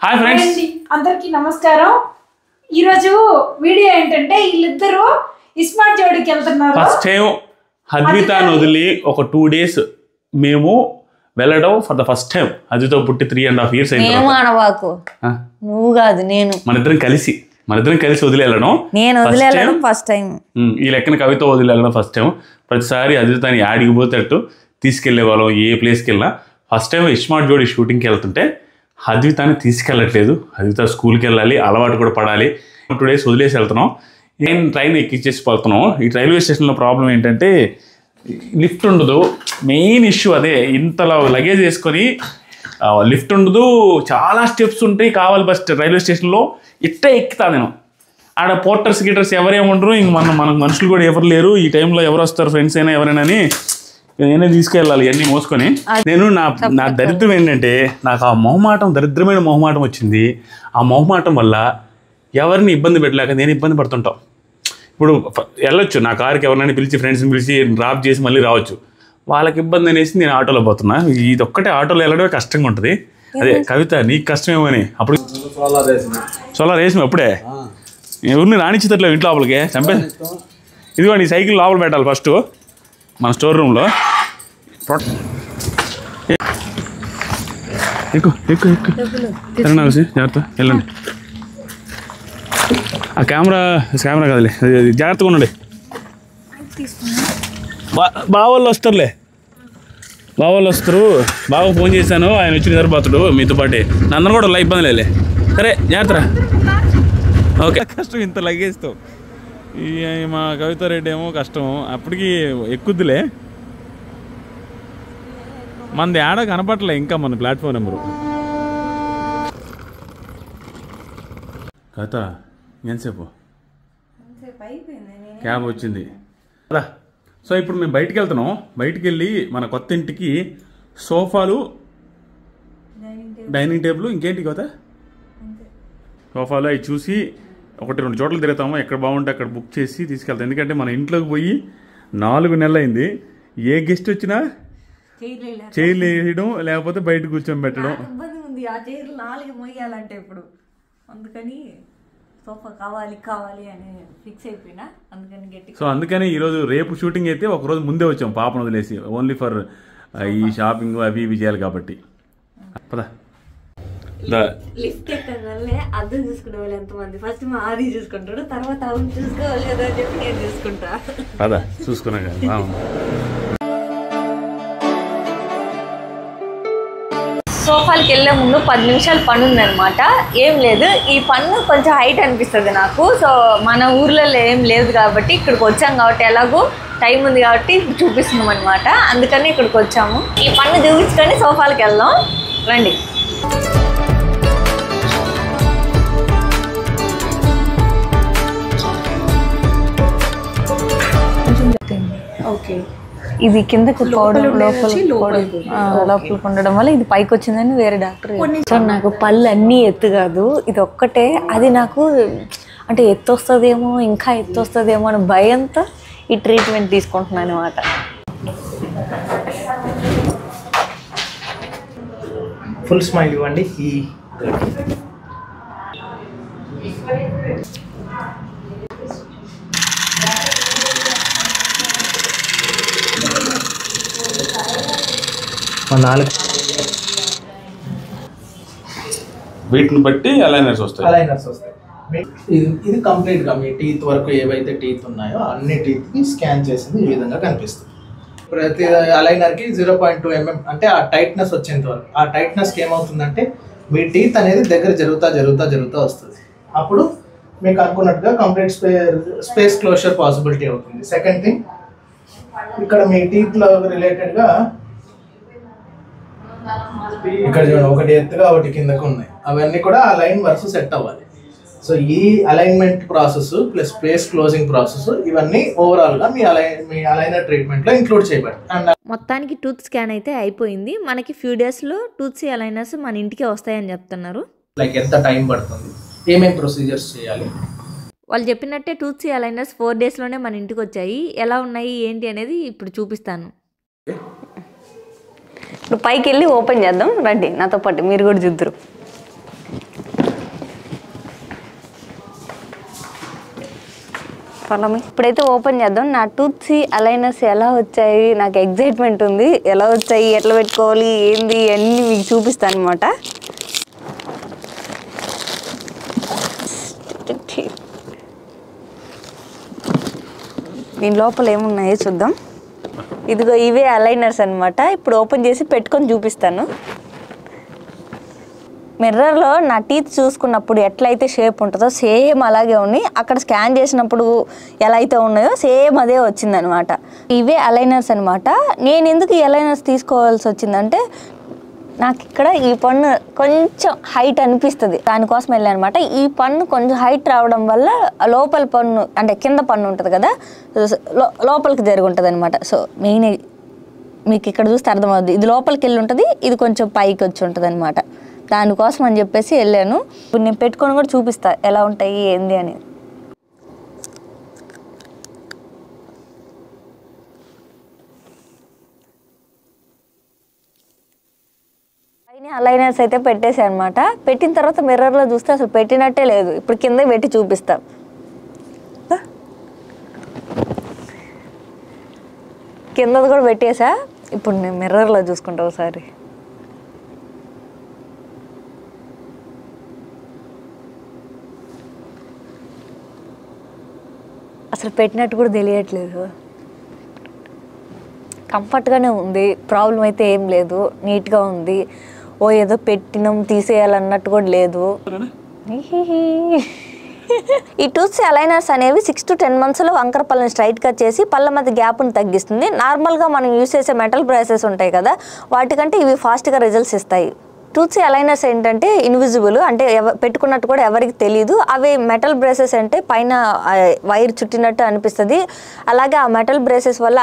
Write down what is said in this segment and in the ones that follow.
Hi friends, అందరికీ నమస్కారం. ఈరోజు వీడియో ఏంటంటే వీళ్ళిద్దరూ ఇస్మార్ట్ జోడికి వెళ్తున్నారు. ఫస్ట్ టైం అద్వితాన్ని వదిలి ఒక 2 days మేము వెళ్ళడం ఫర్ ద ఫస్ట్ టైం. అద్వితో పుట్టి 3.5 years అయింది. నువ్వు కాదు నేను, మనిద్దరం కలిసి వదిలి వెళ్ళడం. నేను వదిలి వెళ్ళడం ఫస్ట్ టైం. ఈ లెక్కన కవిత వదిలి వెళ్ళడం ఫస్ట్ టైం. ప్రతిసారి అద్వితాన్ని యాడికి పోతేట్టు తీసుకెళ్లే వాళ్ళం, ఏ ప్లేస్కి వెళ్ళినా. ఫస్ట్ టైం ఇస్మార్ట్ జోడి షూటింగ్కి వెళ్తుంటే అద్వితాన్ని తీసుకెళ్ళట్లేదు. అద్విత స్కూల్కి వెళ్ళాలి, అలవాటు కూడా పడాలి. 2 days వదిలేసి వెళ్తున్నాం. నేను ట్రైన్ ఎక్కిచ్చేసి వెళ్తున్నాం. ఈ రైల్వే స్టేషన్లో ప్రాబ్లం ఏంటంటే లిఫ్ట్ ఉండదు. మెయిన్ ఇష్యూ అదే. ఇంతలా లగేజ్ వేసుకొని లిఫ్ట్ ఉండదు, చాలా స్టెప్స్ ఉంటాయి. కావాలి బస్ రైల్వే స్టేషన్లో ఇట్టే ఎక్కుతా నేను. ఆడ పోర్టర్స్ గిటర్స్ ఎవరేముండరు, ఇంక మనకు మనుషులు కూడా ఎవరు లేరు. ఈ టైంలో ఎవరు వస్తారు, ఫ్రెండ్స్ అయినా ఎవరైనా అని నేనే తీసుకెళ్ళాలి ఇవన్నీ మోసుకొని. నేను నా దరిద్రం ఏంటంటే నాకు ఆ దరిద్రమైన మొహమాటం వచ్చింది. ఆ మొహమాటం వల్ల ఎవరిని ఇబ్బంది పెట్టలేక నేను ఇబ్బంది పడుతుంటాం. ఇప్పుడు వెళ్ళొచ్చు, నా కార్కి ఎవరినైనా పిలిచి ఫ్రెండ్స్ని పిలిచి డ్రాప్ చేసి మళ్ళీ రావచ్చు. వాళ్ళకి ఇబ్బంది అనేసి నేను ఆటోలో పోతున్నా. ఇది ఒక్కటే ఆటోలో వెళ్ళడమే కష్టంగా ఉంటుంది. అదే కవిత నీకు కష్టమేమో అని. అప్పుడు సోలార్ వేసినావు అప్పుడే. ఎవరిని రాణించేటట్లేవు ఇంట్లో లోపలికి చంపే. ఇదిగో నీ సైకిల్ లోపల పెట్టాలి ఫస్ట్ మన స్టోర్ రూమ్లో. ఎక్కువ జాగ్రత్త వెళ్ళండి. ఆ కెమెరా కదలే, జాగ్రత్తగా ఉండండి. బావోళ్ళు వస్తారు. బావ ఫోన్ చేశాను, ఆయన వచ్చి నిద్రపోతాడు మీతో పాటే. అందరూ కూడా ఇబ్బంది లేలే. సరే జాగ్రత్త. ఓకే. కష్టం ఇంత లగేజ్తో. మా కవిత రెడ్డి ఏమో కష్టం, అప్పటికి ఎక్కుద్దులే. మనది ఆడ కనపట్లే ఇంకా మన ప్లాట్ఫామ్ నెంబరు. కవిత ఎంతసేపు క్యాబ్ వచ్చింది కదా. సో ఇప్పుడు మేము బయటికి వెళ్తున్నాం. బయటికి వెళ్ళి మన కొత్త ఇంటికి సోఫాలు, డైనింగ్ టేబుల్, ఇంకేంటి కవిత సోఫాలు అవి చూసి 1-2 చోట్ల తిరుగుతాము. ఎక్కడ బాగుంటే అక్కడ బుక్ చేసి తీసుకెళ్తాం. ఎందుకంటే మన ఇంట్లోకి పోయి 4 నెలలు అయింది. ఏ గెస్ట్ వచ్చినా చైర్లు వేయడం, లేకపోతే బయట కూర్చొని పెట్టడం. ఇప్పుడు అందుకని సోఫా కావాలి అని ఫిక్స్ అయిపోయినా. సో అందుకని ఈరోజు రేపు షూటింగ్ అయితే ఒకరోజు ముందే వచ్చాం పాపను వదిలేసి. ఓన్లీ ఫర్ ఈ షాపింగ్ అవి ఇవి చేయాలి కాబట్టి. పదా లిఫ్ట్ ఎక్కగానే అర్థం చూసుకునే వాళ్ళు ఎంతమంది. ఫస్ట్ మా ఆది చూసుకుంటాడు, తర్వాత అవును చూసుకోవాలి కదా అని చెప్పి నేను చూసుకుంటా. పదా చూసుకున్నా కదా. సోఫాలకి వెళ్ళే ముందు 10 నిమిషాలు పని ఉందనమాట. ఏం లేదు, ఈ పన్ను కొంచెం హైట్ అనిపిస్తుంది నాకు. సో మన ఊర్లలో ఏం లేదు కాబట్టి ఇక్కడికి వచ్చాం కాబట్టి, ఎలాగో టైం ఉంది కాబట్టి చూపిస్తున్నాం అనమాట. అందుకని ఇక్కడికి వచ్చాము. ఈ పన్ను చూపించుకొని సోఫాలకి వెళ్దాం రండి. ఓకే, ఇది కిందకు లోపలికి ఉండడం వల్ల ఇది పైకి వచ్చిందని వేరే డాక్టర్. నాకు పళ్ళు అన్నీ ఎత్తు కాదు, ఇది ఒక్కటే. అది నాకు అంటే ఎత్తు వస్తుందేమో, ఇంకా ఎత్తు వస్తుందేమో అని భయంతో ఈ ట్రీట్మెంట్ తీసుకుంటున్నాను అనమాట. ఫుల్ స్మైల్ ఇవ్వండి. వీటిని బట్టి అలైనర్స్ వస్తాయి. ఇది కంప్లీట్ గా మీ టీత్ వరకు ఏవైతే టీత్ ఉన్నాయో అన్ని టీత్ కి స్కాన్ చేసింది ఈ విధంగా కనిపిస్తుంది. ప్రతి అలైనర్ కి 0.2 mm అంటే ఆ టైట్నెస్ వచ్చేంత వరకు. ఆ టైట్నెస్ కి ఏమవుతుందంటే మీ టీత్ అనేది దగ్గర జరుగుతా వస్తుంది. అప్పుడు మీకు అనుకున్నట్టుగా కంప్లీట్ స్పేస్ క్లోజర్ పాసిబిలిటీ అవుతుంది. సెకండ్ థింగ్, ఇక్కడ మీ టీత్ లో రిలేటెడ్ గా ఇక్కడ ఒకటి ఎత్తుగా ఒకటి కిందకు ఉన్నాయి. అవన్నీ కూడా ఆ లైన్ వరుస సెట్ అవ్వాలి. సో ఈ alignment process plus space closing process ఇవన్నీ ఓవరాల్ గా మీ అలైనర్ ట్రీట్మెంట్ లో ఇంక్లూడ్ చేయబడతాయి. మొత్తానికి టూత్ స్కాన్ అయితే అయిపోయింది. మనకి ఫ్యూ డేస్ లో టూత్ అలైనర్స్ మన ఇంటికే వస్తాయని చెప్తున్నారు. లైక్ ఎంత టైం పడుతుంది, ఏమేమి ప్రొసీజర్స్ చేయాలి. వాళ్ళు చెప్పినట్టే టూత్ అలైనర్స్ 4 days లోనే మన ఇంటికి వచ్చాయి. ఎలా ఉన్నాయి ఏంటి అనేది ఇప్పుడు చూపిస్తాను. ఇప్పుడు పైకి వెళ్ళి ఓపెన్ చేద్దాం రండి, నాతో పాటు మీరు కూడా చూద్దరు. ఫలమి ఇప్పుడైతే ఓపెన్ చేద్దాం. నా టూత్స్ అలైనర్స్ ఎలా వచ్చాయి, నాకు ఎగ్జైట్మెంట్ ఉంది. ఎలా వచ్చాయి, ఎట్లా పెట్టుకోవాలి, ఏంది అన్నీ మీకు చూపిస్తాను అనమాట. దీని లోపల ఏమున్నాయో చూద్దాం. ఇదిగో ఇవే అలైనర్స్ అనమాట. ఇప్పుడు ఓపెన్ చేసి పెట్టుకొని చూపిస్తాను. మిర్రర్లో నా టీత్ చూసుకున్నప్పుడు ఎట్లయితే షేప్ ఉంటుందో సేమ్ అలాగే ఉన్నాయి. అక్కడ స్కాన్ చేసినప్పుడు ఎలా అయితే ఉన్నాయో సేమ్ అదే వచ్చిందనమాట. ఇవే అలైనర్స్ అనమాట. నేను ఎందుకు ఈ అలైనర్స్ తీసుకోవాల్సి వచ్చిందంటే నాకు ఇక్కడ ఈ పన్ను కొంచెం హైట్ అనిపిస్తుంది, దానికోసం వెళ్ళాను అనమాట. ఈ పన్ను కొంచెం హైట్ రావడం వల్ల లోపల పన్ను అంటే కింద పన్ను ఉంటుంది కదా, లోపలికి జరిగి ఉంటుంది అనమాట. సో మెయిన్ మీకు ఇక్కడ చూస్తే అర్థమవుతుంది, ఇది లోపలికి వెళ్ళి ఉంటుంది, ఇది కొంచెం పైకి వచ్చి ఉంటుంది అనమాట. దానికోసం అని చెప్పేసి వెళ్ళాను. ఇప్పుడు నేను పెట్టుకొని కూడా చూపిస్తా ఎలా ఉంటాయి ఏంది అని. అలైనర్స్ అయితే పెట్టేసాను అనమాట. పెట్టిన తర్వాత మిర్రర్లో చూస్తే అసలు పెట్టినట్టే లేదు. ఇప్పుడు కింద పెట్టి చూపిస్తా. కిందది కూడా పెట్టేసా. ఇప్పుడు నేను మిర్రర్లో చూసుకుంటా ఒకసారి. అసలు పెట్టినట్టు కూడా తెలియట్లేదు. కంఫర్ట్గానే ఉంది, ప్రాబ్లం అయితే ఏం లేదు, నీట్గా ఉంది. ఓ ఏదో పెట్టినాం తీసేయాలన్నట్టు కూడా లేదు. ఈ టూత్స్ అలైనర్స్ అనేవి 6 to 10 monthsలో వంకర పళ్ళని స్ట్రైట్గా చేసి పళ్ళ మధ్య గ్యాప్ని తగ్గిస్తుంది. నార్మల్గా మనం యూస్ చేసే మెటల్ బ్రషెస్ ఉంటాయి కదా, వాటికంటే ఇవి ఫాస్ట్గా రిజల్ట్స్ ఇస్తాయి. టూత్స్ అలైనర్స్ ఏంటంటే ఇన్విజిబుల్, అంటే పెట్టుకున్నట్టు కూడా ఎవరికి తెలియదు. అవి మెటల్ బ్రేసెస్ అంటే పైన వైర్ చుట్టినట్టు అనిపిస్తుంది. అలాగే ఆ మెటల్ బ్రేసెస్ వల్ల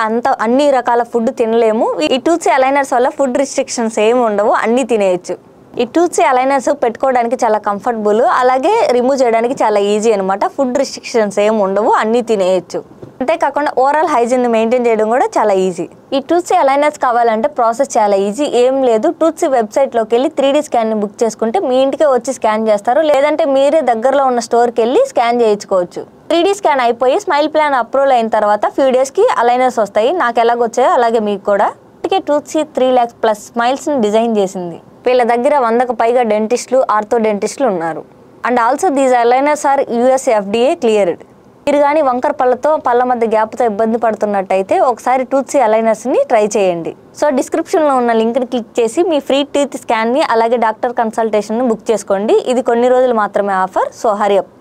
అన్ని రకాల ఫుడ్ తినలేము. ఈ టూత్స్ అలైనర్స్ వల్ల ఫుడ్ రిస్ట్రిక్షన్స్ ఏమి ఉండవు, అన్నీ తినేయచ్చు. ఈ టూత్స్ అలైనర్స్ పెట్టుకోవడానికి చాలా కంఫర్టబుల్, అలాగే రిమూవ్ చేయడానికి చాలా ఈజీ అనమాట. ఫుడ్ రిస్ట్రిక్షన్స్ ఏమి ఉండవు, అన్నీ తినేయచ్చు. అంతేకాకుండా ఓవరాల్ హైజీన్ మెయింటైన్ చేయడం కూడా చాలా ఈజీ. ఈ టూత్స్ అలైనర్స్ కావాలంటే ప్రాసెస్ చాలా ఈజీ, ఏం లేదు. టూత్స్ వెబ్సైట్లోకి వెళ్ళి 3D స్కాన్ని బుక్ చేసుకుంటే మీ ఇంటికే వచ్చి స్కాన్ చేస్తారు. లేదంటే మీరే దగ్గరలో ఉన్న స్టోర్కి వెళ్ళి స్కాన్ చేయించుకోవచ్చు. 3D స్కాన్ అయిపోయి స్మైల్ ప్లాన్ అప్రూవల్ అయిన తర్వాత ఫ్యూ డేస్కి అలైనర్స్ వస్తాయి. నాకు ఎలాగొచ్చాయో అలాగే మీకు కూడా. ఇప్పటికే టూత్స్ 3 lakhs+ స్మైల్స్ని డిజైన్ చేసింది. వీళ్ళ దగ్గర 100కు పైగా డెంటిస్టులు, ఆర్థో డెంటిస్టులు ఉన్నారు. And also these aligners are US FDA cleared. మీరు కానీ వంకర పళ్ళతో పళ్ళ మధ్య గ్యాప్తో ఇబ్బంది పడుతున్నట్టయితే ఒకసారి టూత్స్ అలైనర్స్ని ట్రై చేయండి. సో డిస్క్రిప్షన్లో ఉన్న లింక్ని క్లిక్ చేసి మీ ఫ్రీ టీత్ స్కాన్ని అలాగే డాక్టర్ కన్సల్టేషన్ని బుక్ చేసుకోండి. ఇది కొన్ని రోజులు మాత్రమే offer, so Hari up.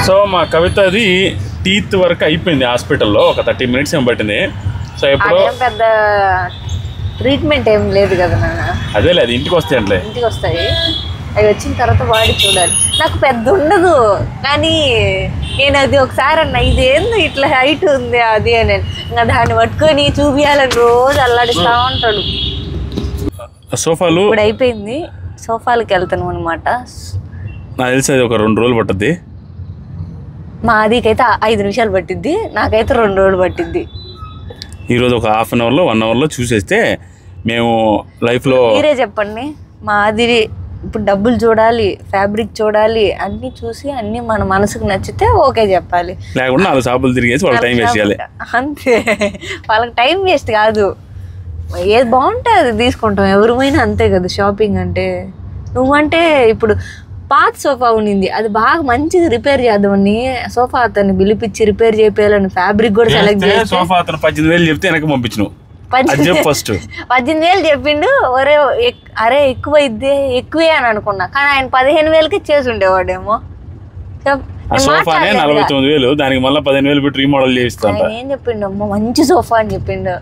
So మా కవితది టీత్ వర్క్ అయిపోయింది హాస్పిటల్లో, ఒక 30 minutes ఏం పట్టింది. సో ఎప్పుడు పెద్ద ట్రీట్మెంట్ ఏం లేదు కదా నాన్న. అదే లేదు, ఇంటికి వస్తాయి అంటే ఇంటికి వస్తాయి. అవి వచ్చిన తర్వాత వాడి చూడాలి. నాకు పెద్ద ఉండదు, కానీ నేను అది ఒకసారి అన్న ఇదేంది ఇట్లా హైట్ ఉంది అది అని, ఇంకా దాన్ని పట్టుకొని చూపియాలని రోజు అల్లాడిస్తూ ఉంటాడు. సోఫాలు ఇప్పుడు అయిపోయింది, సోఫాలకి వెళ్తాను అనమాట. నాకు తెలిసి అది ఒక 2 రోజులు పట్టుద్ది. మా ఆదికైతే 5 నిమిషాలు పట్టిద్ది, నాకైతే 2 రోజులు పట్టిద్ది. ఈరోజు ఒక 1/2 hourలో 1 hourలో చూసేస్తే మేము లైఫ్లో. మీరే చెప్పండి, మా ఆది ఇప్పుడు డబ్బులు చూడాలి, ఫ్యాబ్రిక్ చూడాలి, అన్నీ చూసి అన్నీ మన మనసుకు నచ్చితే ఓకే చెప్పాలి. లేకుండా 4 షాపులు తిరిగేసి వాళ్ళ టైం వేస్ట్ చేయాలి. అంతే, వాళ్ళకి టైం వేస్ట్ కాదు, ఏది బాగుంటే అది తీసుకుంటాం. ఎవరిమైనా అంతే కదా షాపింగ్ అంటే. నువ్వంటే ఇప్పుడు పాత సోఫా ఉండింది, అది బాగా మంచిగా రిపేర్ చేద్దామని సోఫా అతన్ని పిలిపించి రిపేర్ చేయాలని ఫ్యాబ్రిక్ కూడా సెలెక్ట్ చేసి సోఫా అతను 18,000 చెప్తే వెనక పంపించను. 18,000 చెప్పిండు. ఒరే అరే ఎక్కువే అని అనుకున్నా, కానీ ఆయన 15,000కి చేసి ఉండేవాడేమో. సోఫానే 49,000, దానికి మళ్ళీ 15,000 పెట్టి రీమోడల్ చేయిస్తా. ఏం చెప్పిండు, అమ్మ మంచి సోఫా అని చెప్పిండు.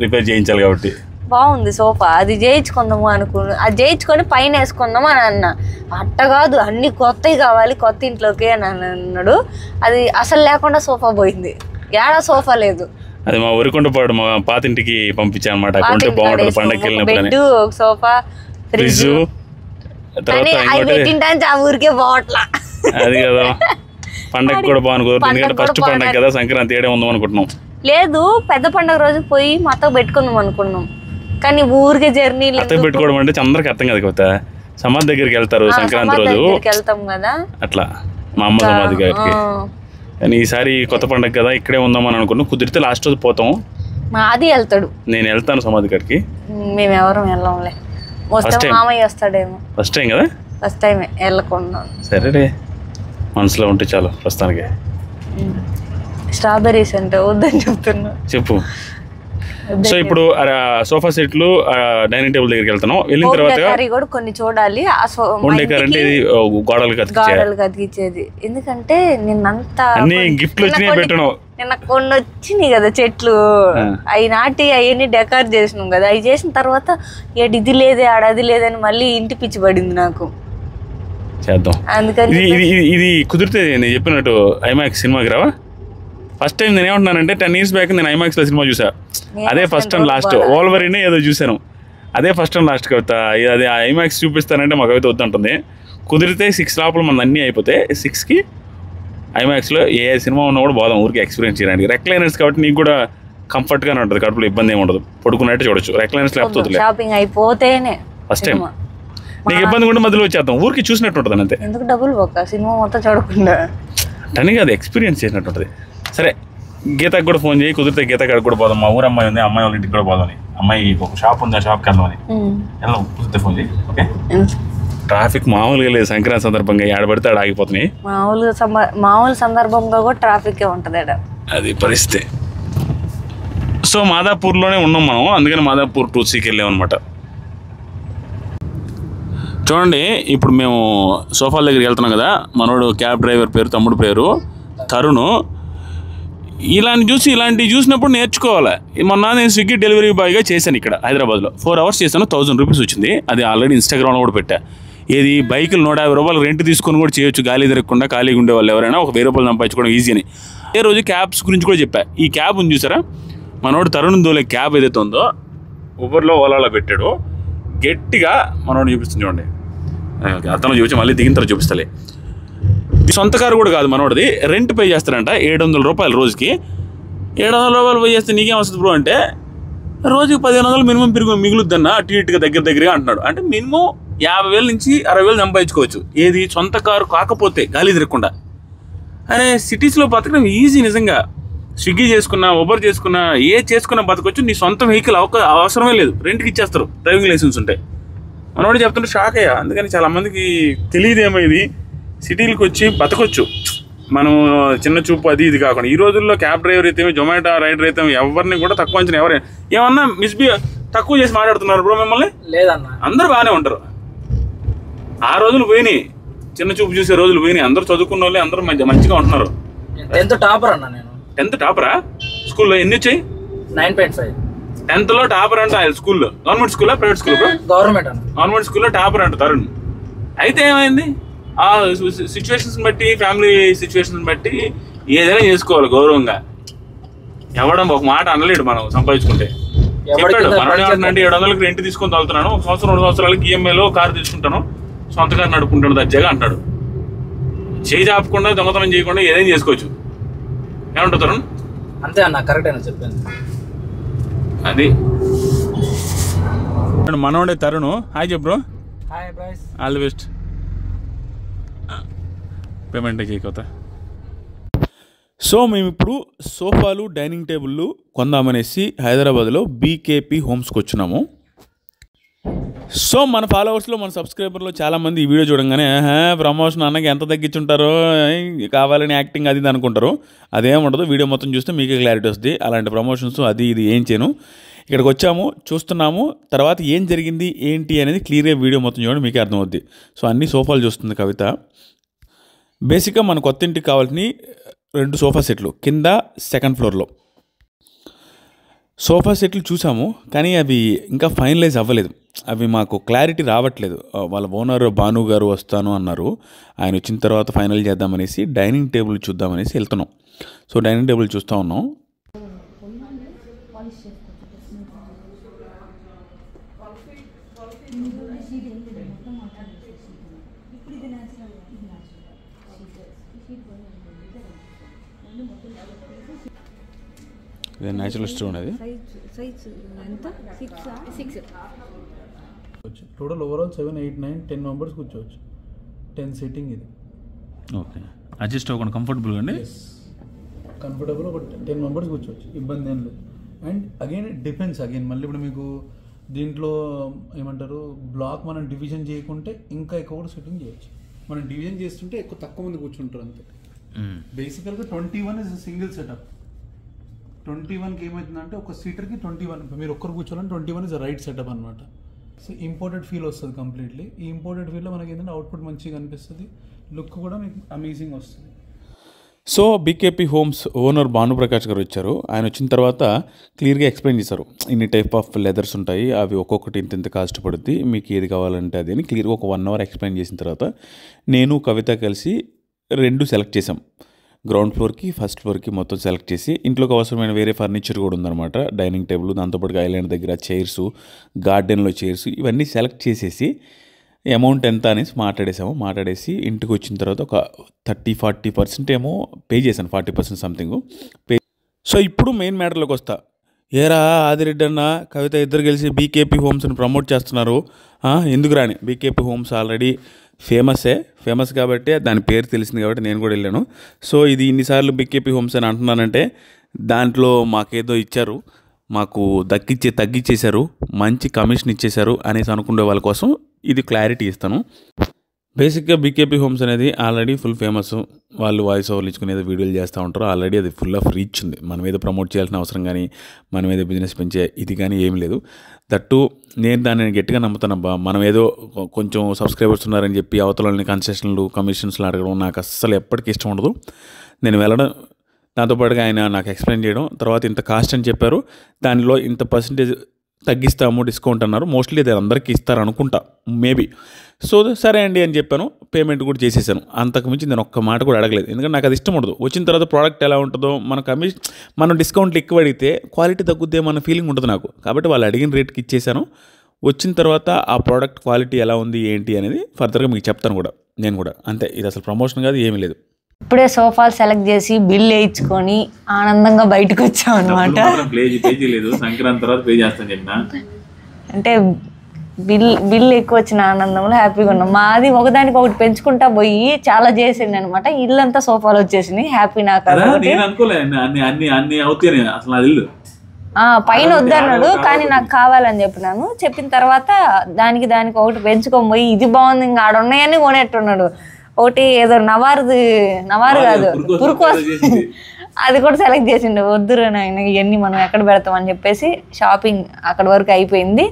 రిపేర్ చేయించాలి కాబట్టి బాగుంది సోఫా, అది చేయించుకుందాము అనుకున్నా. అది చేయించుకొని పైన వేసుకుందాము అని అన్నా. అట్ట కాదు, అన్ని కొత్తవి కావాలి కొత్త ఇంట్లోకి అని అన్నాడు. అది అసలు లేకుండా సోఫా పోయింది, ఏడా సోఫా లేదు. అది మా వరికొండపాడు మా పాతింటికి పంపించాను అనమాట. కొంటే బాగుంటుంది పండగకి వెళ్ళినప్పుడు. సోఫా, ఫ్రిడ్జ్, ఆ ఊరికే బావట్లా. అది కదా పండగ కూడా బాగుంది, ఎందుకంటే ఫస్ట్ పండగ కదా, సంక్రాంతి ఏడే ఉందాం అనుకుంటున్నాం. లేదు, పెద్ద పండగ రోజు పోయి మాతో పెట్టుకుందాం అనుకున్నాం, కానీ ఊరికే జర్నీ పెట్టుకోవడం అంటే అందరికి అర్థం కదా. కొత్త సమాధి దగ్గరికి వెళ్తారు సంక్రాంతి రోజు, వెళ్తాం కదా అట్లా మా అమ్మ సమాధి గారికి. కానీ ఈసారి కొత్త పండగ కదా ఇక్కడే ఉందామని అనుకున్నాం. కుదిరితే లాస్ట్ రోజు పోతాం. మాది వెళ్తాడు, నేను వెళ్తాను సమాధి కాడికి. మేము ఎవరు వెళ్ళంలే, మొత్తం మామయ్య వస్తాడేమో. ఫస్ట్ టైం కదా, ఫస్ట్ టైం వెళ్ళకుండా. సరేలే, మనసులో ఉంటే చాలు ప్రస్తుతానికి. స్ట్రాబెర్రీస్ అంటే వద్దని చెప్తున్నా. చెప్పు. సో ఇప్పుడు సోఫా సెట్లు డైనింగ్ టేబుల్ దగ్గరికి వెళ్తున్నాం. వెళ్ళిన తర్వాత కూడా కొన్ని చూడాలి. అంటే గోడలు కతికిచ్చేది, ఎందుకంటే నిన్నంతా అన్ని గిఫ్ట్లు వచ్చినాయి పెట్టడం. నిన్న కొన్ని వచ్చినాయి కదా చెట్లు, అవి నాటి అవన్నీ డెకార్ చేసినాం కదా. అవి చేసిన తర్వాత ఇది లేదే ఆడ అది లేదని మళ్ళీ ఇంటి పిచ్చి పడింది నాకు. చేద్దాం అందుకని ఇది కుదిరితే నేను చెప్పినట్టు ఐమాక్స్ సినిమాకి రావా. ఫస్ట్ టైం నేను ఏమంటున్నానంటే 10 years బ్యాక్ నేను ఐమాక్స్లో సినిమా చూసా. అదే ఫస్ట్ అండ్ లాస్ట్. వోల్వరిన్ ఏదో చూశాను, అదే ఫస్ట్ అండ్ లాస్ట్ కవిత. అది ఐమాక్స్ చూపిస్తానంటే మా కవిత వద్దంటుంది. కుదిరితే 6 లోపల మన అన్నీ అయిపోతే 6కి ఐమాక్స్లో ఏ సినిమా ఉన్నా కూడా పోదాం ఊరికి ఎక్స్పీరియన్స్ చేయడానికి. రెక్లైనర్స్ కాబట్టి నీకు కూడా కంఫర్ట్గానే ఉంటుంది, కడుపులో ఇబ్బంది ఏమి ఉండదు, పడుకున్నట్టు చూడొచ్చు. రెక్లైనర్స్ లేకపోతే షాపింగ్ అయిపోతేనే ఫస్ట్ టైం నీకు ఇబ్బంది ఉంటే మధ్యలో వచ్చేద్దాం, ఊరికి చూసినట్టు ఉంటుంది అంతే. ఎందుకు డబ్బులు పోక సినిమా మొత్తం చూడకుండా అని కాదు, ఎక్స్పీరియన్స్ చేసినట్టు ఉంటుంది. సరే, గీతకు కూడా ఫోన్ చేయి, కుదిరితే గీత కాడికి కూడా పోదాం. మా ఊరు అమ్మాయి ఉంది, అమ్మాయి వాళ్ళ ఇంటికి కూడా పోదామని. అమ్మాయి ఒక షాప్ ఉంది, ఆ షాప్కి వెళ్దామని. వెళ్దాం, కుదిరితే ఫోన్ చేయి. ఓకే. ట్రాఫిక్ మామూలుగా లేదు, సంక్రాంతి సందర్భంగా ఆడబడితే ఆడ ఆగిపోతున్నాయి. మామూలు సందర్భంగా కూడా ట్రాఫిక్ ఉంటుంది, అది పరిస్థితి. సో మాదాపూర్లోనే ఉన్నాం మనం, అందుకని మాదాపూర్ 2Cకి వెళ్ళాం అనమాట. చూడండి, ఇప్పుడు మేము సోఫాల దగ్గరికి వెళ్తున్నాం కదా. మనోడు క్యాబ్ డ్రైవర్ పేరు, తమ్ముడు పేరు తరుణ్. ఇలాంటివి చూసినప్పుడు నేర్చుకోవాలి. మొన్న నేను స్విగ్గీ డెలివరీ బాయ్గా చేశాను ఇక్కడ హైదరాబాద్లో. 4 hours చేశాను, 1000 rupees వచ్చింది. అది ఆల్రెడీ ఇన్స్టాగ్రామ్లో కూడా పెట్టా. ఏది బైకులు 150 రూపాయలు రెంట్ తీసుకొని కూడా చేయొచ్చు, గాలి తిరగకుండా. ఖాళీగా ఉండే వాళ్ళు ఎవరైనా ఒక 1000 రూపాయలు సంపాదించుకోవడం ఈజీ అని. ఏ రోజు క్యాబ్స్ గురించి కూడా చెప్పా. ఈ క్యాబ్ ఉంది చూసారా, మనోడు తరుణ్ దోలే క్యాబ్ ఏదైతే ఉందో ఊబర్లో ఓలాలో పెట్టాడు. గట్టిగా మనోడు చూపిస్తుంది చూడండి, అతను చూపించి మళ్ళీ దిగిన తర్వాత చూపిస్తలే. సొంత కారు కూడా కాదు మనోడిది, రెంట్ పే చేస్తారంట 700 రూపాయలు రోజుకి. 700 రూపాయలు పే చేస్తే నీకేం వస్తుంది బ్రో అంటే, రోజుకి 1500 మినిమం మిగులుద్దన్న అటు ఇటుగా దగ్గరగా అంటున్నాడు. అంటే మినిమం 50,000 నుంచి 60,000 సంపాదించుకోవచ్చు. ఏది సొంత కారు కాకపోతే గాలి తిరగకుండా. అరే సిటీస్లో బతకడం ఈజీ నిజంగా. స్విగ్గీ చేసుకున్నా, ఉబర్ చేసుకున్నా, చేసుకున్నా బతకొచ్చు. నీ సొంత వెహికల్ అవసరమే లేదు, రెంట్కి ఇచ్చేస్తారు డ్రైవింగ్ లైసెన్స్ ఉంటే. మనోడు చెప్తుంటే షాక్ అయ్యా. అందుకని చాలామందికి తెలియదేమో ఇది, సిటీలకు వచ్చి బతకొచ్చు. మనం చిన్న చూపు అది ఇది కాకుండా. ఈ రోజుల్లో క్యాబ్ డ్రైవర్ అయితే, జొమాటో రైడర్ అయితే ఎవరిని కూడా తక్కువ అంచనా. ఏమన్నా తక్కువ చేసి మాట్లాడుతున్నారు బ్రో మిమ్మల్ని? లేదన్న, అందరూ బాగానే ఉంటారు. ఆ రోజులు పోయినాయి, చిన్న చూపు చూసే రోజులు పోయినాయి. అందరూ చదువుకున్న వాళ్ళే అందరూ మంచిగా ఉంటున్నారు. 10th టాపర్ అన్న నేను. 10th టాపరా? స్కూల్లో ఎన్ని వచ్చాయి? 9.5. 10th లో టాపర్ అంట స్కూల్లో. గవర్నమెంట్ స్కూలా ప్రైవేట్ స్కూల్? గవర్నమెంట్ అన్న. గవర్నమెంట్ స్కూల్లో టాపర్ అంట తరుణ్. అయితే ఏమైంది, ఆ సిచ్యువేషన్స్ బట్టి, ఫ్యామిలీ సిచ్యువేషన్స్ బట్టి ఏదైనా చేసుకోవాలి గౌరవంగా. ఎవడం ఒక మాట అనలేడు మనం సంపాదించుకుంటే. చెప్పాడు మనోడు ఏమంటే 700కి రెంట్ తీసుకొని తగులుతున్నాను, 1 సంవత్సరం 2 సంవత్సరాలకి ఈఎంఐలో కారు తీసుకుంటాను, సొంత కారు నడుపుకుంటాను దర్జాగా అంటాడు. చేయి చాపకుండా, దొంగతనం చేయకుండా ఏదైనా చేసుకోవచ్చు. ఏమంటారు తరుణ్? అంతే అన్న, కరెక్ట్ అయినా చెప్పాను. అది మనోడే తరుణ్. హాయ్ చెప్పు bro. Hi boys, all the best. Payment చేయకపోతా. సో మేము ఇప్పుడు సోఫాలు, డైనింగ్ టేబుల్లు కొందామనేసి హైదరాబాద్లో బీకేపీ హోమ్స్కి వచ్చినాము. సో మన ఫాలోవర్స్లో, మన సబ్స్క్రైబర్లో చాలామంది ఈ వీడియో చూడంగానే ప్రమోషన్ అన్నకి ఎంత తగ్గించుంటారో, కావాలని యాక్టింగ్ అది ఇది అనుకుంటారు. అదేముండదు, వీడియో మొత్తం చూస్తే మీకే క్లారిటీ వస్తుంది. అలాంటి ప్రమోషన్స్ అది ఇది ఏం చేయను. ఇక్కడికి వచ్చాము, చూస్తున్నాము, తర్వాత ఏం జరిగింది ఏంటి అనేది క్లియర్గా వీడియో మొత్తం చూడండి, మీకే అర్థమవుద్ది. సో అన్ని సోఫాలు చూస్తుంది కవిత. బేసిక్గా మన కొత్త ఇంటికి కావాల్సిన 2 సోఫా సెట్లు కింద 2nd floorలో. సోఫా సెట్లు చూసాము, కానీ అవి ఇంకా ఫైనలైజ్ అవ్వలేదు. అవి మాకు క్లారిటీ రావట్లేదు. వాళ్ళ ఓనర్ భాను గారు వస్తాను అన్నారు. ఆయన వచ్చిన తర్వాత ఫైనల్ చేద్దామనేసి డైనింగ్ టేబుల్ చూద్దామనేసి వెళ్తున్నాం. సో డైనింగ్ టేబుల్ చూస్తూ ఉన్నాం. ఇది న్యాచురల్ స్టోన్. అది టోటల్ ఓవరాల్ 7, 8, 9, 10 మెంబర్స్ కూర్చోవచ్చు. 10 సీటింగ్ ఇది. ఓకే, అడ్జస్ట్ అవ్వకుండా కంఫర్టబుల్గా అండి. కంఫర్టబుల్ ఒక 10 మెంబర్స్ కూర్చోవచ్చు, ఇబ్బంది ఏం లేదు. అండ్ అగైన్ డిపెండ్స్ మళ్ళీ ఇప్పుడు మీకు దీంట్లో ఏమంటారు బ్లాక్ మనం డివిజన్ చేయకుంటే ఇంకా ఎక్కువ కూడా సిట్టింగ్ చేయొచ్చు. మనం డివిజన్ చేస్తుంటే ఎక్కువ తక్కువ మంది కూర్చుంటారు అంతే. బేసికల్గా 21 ఇస్ సింగిల్ సెటప్. 21కి ఏమవుతుందంటే ఒక సీటర్కి 21, మీరు ఒక్కరు కూర్చోవాలని 21 ఇస్ రైట్ సెటప్ అనమాట. సో ఇంపోర్టెడ్ ఫీల్ వస్తుంది కంప్లీట్లీ. ఈ ఇంపోర్టెడ్ ఫీల్లో మనకి ఏంటంటే అవుట్పుట్ మంచిగా అనిపిస్తుంది, లుక్ కూడా మీకు అమేజింగ్ వస్తుంది. So BKP homes owner Bhanuprakash గారు వచ్చారు. ఆయన వచ్చిన తర్వాత క్లియర్గా ఎక్స్ప్లెయిన్ చేశారు. ఇన్ని టైప్ ఆఫ్ లెదర్స్ ఉంటాయి, అవి ఒక్కొక్కటి ఇంత కాస్ట్ పడుద్ది, మీకు ఏది కావాలంటే అది అని క్లియర్గా ఒక 1 అవర్ ఎక్స్ప్లెయిన్ చేసిన తర్వాత నేను కవిత కలిసి 2 సెలెక్ట్ చేసాం. గ్రౌండ్ ఫ్లోర్కి, ఫస్ట్ ఫ్లోర్కి మొత్తం సెలెక్ట్ చేసి ఇంట్లోకి అవసరమైన వేరే ఫర్నిచర్ కూడా ఉందన్నమాట. డైనింగ్ టేబుల్, దాంతోపాటు ఐలాండ్ దగ్గర చైర్స్, గార్డెన్లో చైర్స్, ఇవన్నీ సెలెక్ట్ చేసేసి అమౌంట్ ఎంత అనేసి మాట్లాడేసి ఇంటికి వచ్చిన తర్వాత ఒక 30-40% ఏమో పే చేశాను, 40% సంథింగ్ పే. సో ఇప్పుడు మెయిన్ మ్యాటర్లోకి వస్తా. ఏరా ఆదిరెడ్డి అన్న కవిత ఇద్దరు కలిసి బీకేపీ హోమ్స్ని ప్రమోట్ చేస్తున్నారు, ఎందుకు రాని? బీకేపీ హోమ్స్ ఆల్రెడీ ఫేమస్ కాబట్టి దాని పేరు తెలిసింది కాబట్టి నేను కూడా వెళ్ళాను. సో ఇది ఇన్నిసార్లు బీకేపీ హోమ్స్ అని అంటున్నానంటే దాంట్లో మాకేదో ఇచ్చారు, మాకు తగ్గించేశారు, మంచి కమిషన్ ఇచ్చేశారు అనేసి అనుకునే వాళ్ళ కోసం ఇది క్లారిటీ ఇస్తాను. బేసిక్గా బీకేపీ హోమ్స్ అనేది ఆల్రెడీ ఫుల్ ఫేమస్. వాళ్ళు వాయిస్ ఓవర్లు ఇచ్చుకునేది వీడియోలు చేస్తూ ఉంటారు. ఆల్రెడీ అది ఫుల్ ఆఫ్ రీచ్ ఉంది. మనం ఏదో ప్రమోట్ చేయాల్సిన అవసరం కానీ, మనం ఏదో బిజినెస్ పెంచే ఇది కానీ ఏం లేదు. దట్టు నేను దాన్ని గట్టిగా నమ్ముతానబ్బా. మనం ఏదో కొంచెం సబ్స్క్రైబర్స్ ఉన్నారని చెప్పి అవతలని కన్సెషన్లు, కమిషన్స్లు అడగడం నాకు అస్సలు ఎప్పటికీ ఇష్టం ఉండదు. నేను వెళ్ళడం, దాంతోపాటుగా ఆయన నాకు ఎక్స్ప్లెయిన్ చేయడం, తర్వాత ఇంత కాస్ట్ అని చెప్పారు, దానిలో ఇంత పర్సంటేజ్ తగ్గిస్తాము, డిస్కౌంట్ అన్నారు. మోస్ట్లీ అది అందరికీ ఇస్తారు అనుకుంటా, మేబీ. సో సరే అండి అని చెప్పాను, పేమెంట్ కూడా చేసేసాను. అంతకుమించి నేను ఒక్క మాట కూడా అడగలేదు, ఎందుకంటే నాకు అది ఇష్టం ఉండదు. వచ్చిన తర్వాత ప్రోడక్ట్ ఎలా ఉంటుందో, మనం డిస్కౌంట్లు ఎక్కువ అడిగితే క్వాలిటీ తగ్గుద్దేమన్న ఫీలింగ్ ఉంటుంది నాకు. కాబట్టి వాళ్ళు అడిగిన రేట్కి ఇచ్చేసాను. వచ్చిన తర్వాత ఆ ప్రోడక్ట్ క్వాలిటీ ఎలా ఉంది ఏంటి అనేది ఫర్దర్గా మీకు చెప్తాను కూడా, నేను కూడా అంతే. ఇది అసలు ప్రమోషన్ కాదు, ఏమీ లేదు. ఇప్పుడే సోఫాలు సెలెక్ట్ చేసి బిల్ వేయించుకొని ఆనందంగా బయటకు వచ్చాం అనమాట. సంక్రాంతి తర్వాత పే చేస్తాను చెప్పిన, అంటే బిల్ ఎక్కువ వచ్చిన ఆనందంలో హ్యాపీగా ఉన్నాం. మాది ఒకదానికి ఒకటి పెంచుకుంటా పోయి చాలా చేసింది అనమాట. ఇల్లంతా సోఫాలు వచ్చేసినాయి, హ్యాపీ నాకు. పైన వద్దన్నాడు కానీ నాకు కావాలని చెప్పినాను. చెప్పిన తర్వాత దానికి ఒకటి పెంచుకొని పోయి ఇది బాగుంది, ఇంకా ఆడ ఉన్నాయని కొనేట్టున్నాడు. ఒకటి ఏదో నవారు కాదు పురుకు అది కూడా సెలెక్ట్ చేసిండు. వద్దురు నాయన ఇవన్నీ మనం ఎక్కడ పెడతామని చెప్పేసి షాపింగ్ అక్కడ వరకు అయిపోయింది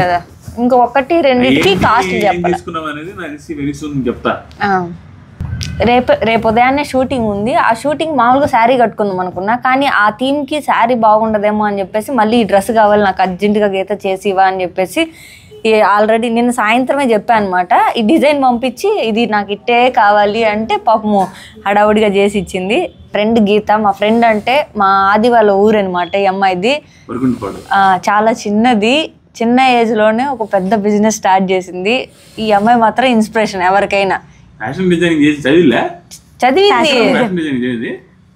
కదా. ఇంకా 1-2కి కాస్ట్ చెప్పాలి. రేపు ఉదయాన్నే షూటింగ్ ఉంది. ఆ షూటింగ్ మామూలుగా శారీ కట్టుకుందాం అనుకున్నా, కానీ ఆ థీమ్కి శారీ బాగుండదేమో అని చెప్పేసి మళ్ళీ ఈ డ్రెస్ కావాలి నాకు అర్జెంటుగా గీత చేసి ఇవ్వ అని చెప్పేసి ఆల్రెడీ నిన్న సాయంత్రమే చెప్పాను అనమాట. ఈ డిజైన్ పంపించి ఇది నాకు ఇట్టే కావాలి అంటే పాపము హడావుడిగా చేసి ఇచ్చింది. ఫ్రెండ్ గీత, మా ఫ్రెండ్ అంటే మా ఆది వాళ్ళ ఊరు అనమాట. ఈ అమ్మాయిది చాలా చిన్న ఏజ్లోనే ఒక పెద్ద బిజినెస్ స్టార్ట్ చేసింది. ఈ అమ్మాయి మాత్రం ఇన్స్పిరేషన్ ఎవరికైనా. చదివింది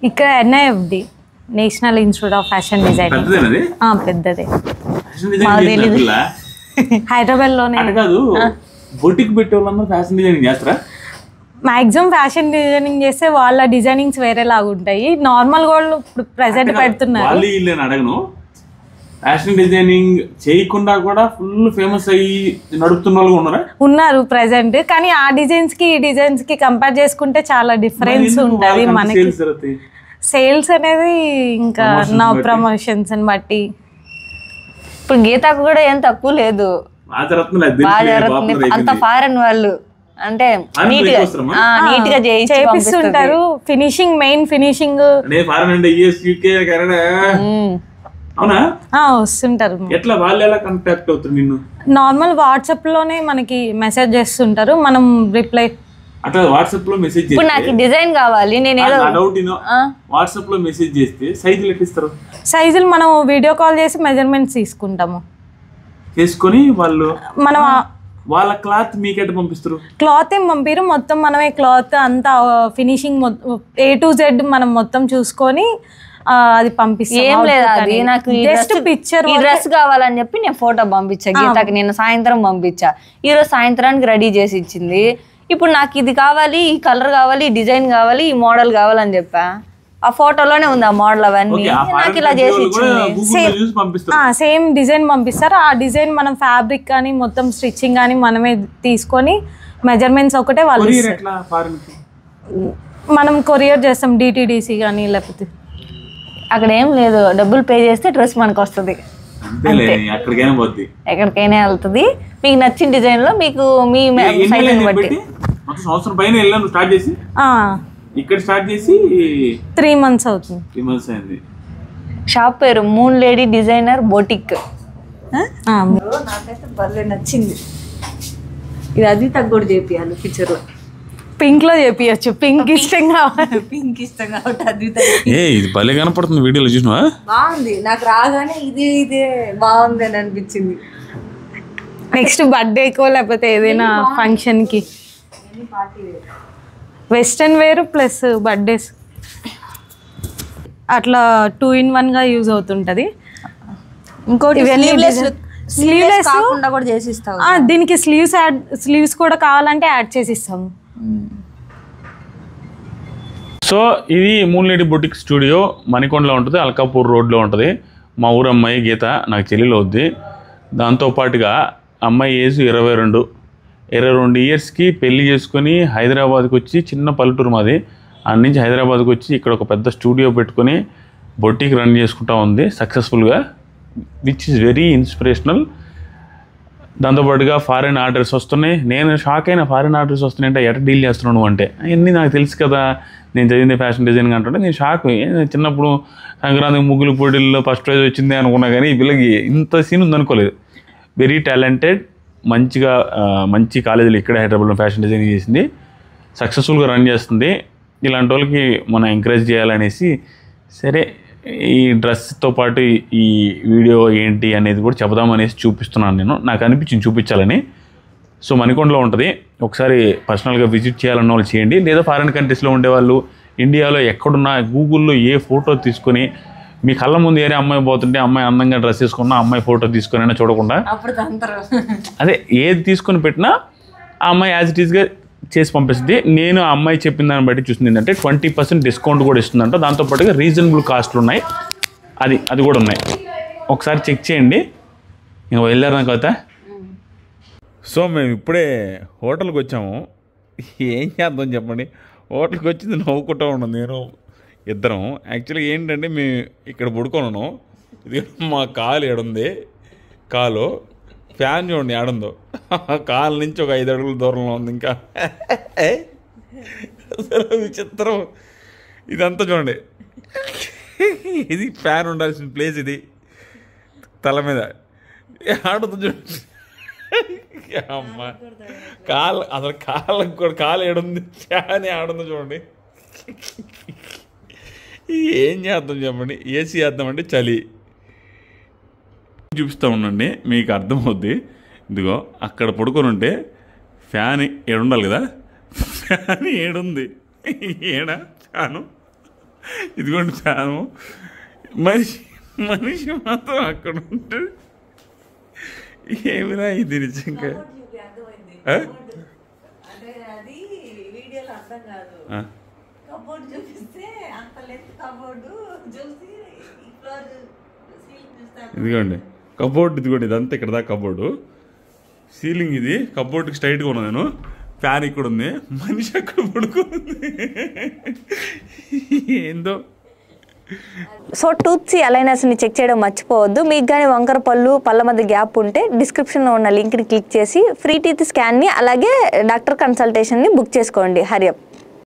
ఇక్కడ NIFD, national institute of fashion designing. పెద్దదే, హైదరాబాద్ లోనే. బొటిక్ పెట్టే వాళ్ళందరూ ఫ్యాషన్ డిజైనింగ్ చేస్తారా? మాక్సిమం ఫ్యాషన్ డిజైనింగ్ చేస్తే వాళ్ళ డిజైనింగ్స్ వేరేలాగా ఉంటాయి. నార్మల్ వాళ్ళు ఇప్పుడు ప్రెసెంట్ పెడుతున్నారు. అడగను, ఫ్యాషన్ డిజైనింగ్ చేయకుండా కూడా ఫుల్ ఫేమస్ అయ్యి నడుపుతున్న వాళ్ళు ఉన్నారు ప్రెసెంట్. కానీ ఆ డిజైన్స్ కి ఈ డిజైన్స్ కి కంపేర్ చేసుకుంటే చాలా డిఫరెన్స్ ఉంటుంది మనకి. సేల్స్ అనేది ఇంకా నా ప్రమోషన్స్ అని బట్టి. ఇప్పుడు గీతకు కూడా ఏం తక్కువ లేదు, అంత ఫారెన్ వాళ్ళు అంటే నీట్ గా చేయిస్తుంటారు. ఫినిషింగ్, మెయిన్ ఫినిషింగ్ వస్తుంటారు. నార్మల్ వాట్సాప్ లోనే మనకి మెసేజ్ చేస్తుంటారు, మనం రిప్లై అట్లా వాట్సాప్ లో మెసేజ్ చేస్తే ఇప్పుడు నాకు డిజైన్ కావాలి, నేను ఏదో డౌట్ వాట్సాప్ లో మెసేజ్ చేస్తే సైజులు ఎట్టిస్తారు? సైజులు మనం వీడియో కాల్ చేసి మెజర్మెంట్స్ తీసుకుంటాము, తీసుకొని వాళ్ళు మనం వాళ్ళ క్లాత్ మీకెట్ పంపిస్తారు. క్లాత్ ఏం పంపిరు, మొత్తం మనమే క్లాత్ అంతా ఫినిషింగ్ A to Z మనం మొత్తం చూసుకొని అది పంపిస్తాం. ఏం లేదు, అది నాకు జస్ట్ పిక్చర్ ఈ డ్రెస్ కావాలని చెప్పి నేను ఫోటో పంపించా గీతకి. నిన్న సాయంత్రం పంపించా, ఈరోజు సాయంత్రానికి రెడీ చేసి ఇచ్చింది. ఇప్పుడు నాకు ఇది కావాలి, ఈ కలర్ కావాలి, ఈ డిజైన్ కావాలి, ఈ మోడల్ కావాలని చెప్పా, ఆ ఫోటోలోనే ఉంది ఆ మోడల్ అవన్నీ, నాకు ఇలా చేసి ఇచ్చింది. సేమ్ డిజైన్ పంపిస్తారు. ఆ డిజైన్ మనం ఫ్యాబ్రిక్ కానీ మొత్తం స్టిచ్చింగ్ కానీ మనమే తీసుకొని మెజర్మెంట్స్ ఒకటే వాళ్ళు మనం కొరియర్ చేస్తాం, డిటిడిసి కానీ లేకపోతే. అక్కడ ఏం లేదు, డబ్బులు పే చేస్తే డ్రెస్ మనకు వస్తుంది, ఎక్కడికైనా వెళ్తుంది. మీకు నచ్చిన డిజైన్ లో మీకు మీ సైజ్ బట్టి. సంవత్సరం పైన వెళ్ళాను స్టార్ట్ చేసి, ఇక్కడ స్టార్ట్ చేసి 3 months అవుతుంది. 3 months అయింది. షాప్ పేరు మూన్ లేడీ డిజైనర్ బొటిక్. నాకైతే భలే నచ్చింది. ఇది అది తగ్గొడు చేపియాలి పిక్చర్ లో, పింక్ లో చేపియచ్చు. పింక్ ఇష్టం కావాలి, పింక్ ఇష్టం కాబట్టి అది ఇది భలే కనపడుతుంది వీడియోలో, చూసినా బాగుంది. నాకు రాగానే ఇదే బాగుంది అని అనిపించింది. నెక్స్ట్ బర్త్డేకో లేకపోతే ఏదైనా ఫంక్షన్ కి వెస్టర్న్ వేర్ ప్లస్ బర్త్డేస్ అట్లా 2 in 1 గా యూజ్ అవుతుంటది. ఇంకోటి స్లీవ్లెస్ కాకుండా కూడా చేసి ఇస్తాము. దీనికి స్లీవ్స్ కూడా కావాలంటే యాడ్ చేసి ఇస్తాము. సో ఇది మూన్ లేడీ బొటిక్ స్టూడియో మణికొండలో ఉంటుంది, అల్కాపూర్ రోడ్లో ఉంటుంది. మా ఊరు అమ్మాయి గీత నాకు చెల్లెలు అవుద్ది. దాంతోపాటుగా అమ్మాయి ఏజ్ 22 ఇయర్స్కి పెళ్లి చేసుకొని హైదరాబాద్కి వచ్చి, చిన్న పల్లెటూరు మాది, అక్కడి నుంచి హైదరాబాద్కి వచ్చి ఇక్కడ ఒక పెద్ద స్టూడియో పెట్టుకొని బొటిక్ రన్ చేసుకుంటా ఉంది సక్సెస్ఫుల్గా, విచ్ ఈజ్ వెరీ ఇన్స్పిరేషనల్. దాంతోపాటుగా ఫారిన్ ఆర్డర్స్ వస్తున్నాయి. నేను షాక్ అయిన, ఫారిన్ ఆర్డర్స్ వస్తున్నాయంటే ఎట్లా డీల్ చేస్తున్నాను అంటే, అవన్నీ నాకు తెలుసు కదా, నేను చదివింది ఫ్యాషన్ డిజైనింగ్ అంటుంటే నేను షాక్. చిన్నప్పుడు సంక్రాంతికి ముగ్గులు పోటీల్లో ఫస్ట్ ప్రైజ్ వచ్చింది అనుకున్నా, కానీ వీళ్ళకి ఇంత సీన్ ఉందనుకోలేదు. వెరీ టాలెంటెడ్, మంచి కాలేజీలో ఇక్కడ హైదరాబాద్లో ఫ్యాషన్ డిజైనింగ్ చేసింది, సక్సెస్ఫుల్గా రన్ చేస్తుంది. ఇలాంటి వాళ్ళకి మనం ఎంకరేజ్ చేయాలనేసి, సరే ఈ డ్రెస్తో పాటు ఈ వీడియో ఏంటి అనేది కూడా చెబుదామనేసి చూపిస్తున్నాను. నేను నాకు అనిపించింది చూపించాలని. సో మణికొండలో ఉంటుంది, ఒకసారి పర్సనల్గా విజిట్ చేయాలన్న వాళ్ళు చేయండి. లేదా ఫారిన్ కంట్రీస్లో ఉండేవాళ్ళు ఇండియాలో ఎక్కడున్నా గూగుల్లో ఏ ఫోటో తీసుకొని మీ కళ్ళ ముందు ఏరే అమ్మాయి పోతుంటే, అమ్మాయి అందంగా డ్రెస్ వేసుకున్నా అమ్మాయి ఫోటో తీసుకొని అయినా చూడకుండా, అదే ఏది తీసుకొని పెట్టినా ఆ అమ్మాయి యాజ్ ఇట్ ఈస్గా చేసి పంపిస్తుంది. నేను ఆ అమ్మాయి చెప్పిన దాన్ని బట్టి చూసింది ఏంటంటే 20% డిస్కౌంట్ కూడా ఇస్తుందంట. దాంతోపాటుగా రీజనబుల్ కాస్ట్లు ఉన్నాయి, అది కూడా ఉన్నాయి. ఒకసారి చెక్ చేయండి. ఇంకా వెళ్ళారు కదా. సో మేము ఇప్పుడే హోటల్కి వచ్చాము. ఏం చేద్దాం చెప్పండి, హోటల్కి వచ్చింది నవ్వుకుంటూ ఉన్నాం నేను ఇద్దరం. యాక్చువల్గా ఏంటంటే మేము ఇక్కడ పడుకున్నాను, ఇది మా కాలు ఏడుంది, కాలు ఫ్యాన్ చూడండి ఏడుందో, కాలు నుంచి ఒక 5 అడుగుల దూరంలో ఉంది. ఇంకా అసలు విచిత్రం ఇదంతా చూడండి. ఇది ఫ్యాన్ ఉండాల్సిన ప్లేస్, ఇది తల మీద ఆడుతుంది చూడండి. అమ్మ కాలు, అసలు కాళ్ళకు కూడా కాలు ఏడుంది, ఫ్యాన్ ఆడుంది చూడండి. ఏం చేద్దాం చెప్పండి, ఏసీ చేద్దామంటే చలి. చూపిస్తూ ఉండండి మీకు అర్థమవుద్ది. ఇదిగో అక్కడ పడుకొని ఉంటే ఫ్యాన్ ఏడుండాలి కదా, ఫ్యాన్ ఏడుంది, ఏడా ఫ్యాను, ఇదిగోండి ఫ్యాను. మనిషి మాత్రం అక్కడ ఉంటే ఏమిరా ఇది నిజంగా. ఇదిగోండి కబోర్డ్, ఇదిగోండి ఇదంతా ఇక్కడ దాకా కబోర్డు, సీలింగ్ ఇది కబోర్డ్కి స్ట్రైట్గా ఉన్నా నేను, ఫ్యాన్ ఇక్కడ ఉంది, మనిషి అక్కడ పడుకుంది. ఏందో. సో టూత్స్ అలైనర్స్ని చెక్ చేయడం మర్చిపోవద్దు. మీకు కానీ వంకర పళ్ళ మధ్య గ్యాప్ ఉంటే డిస్క్రిప్షన్లో ఉన్న లింక్ని క్లిక్ చేసి ఫ్రీ టీత్ స్కాన్ని అలాగే డాక్టర్ కన్సల్టేషన్ని బుక్ చేసుకోండి. హరియప్.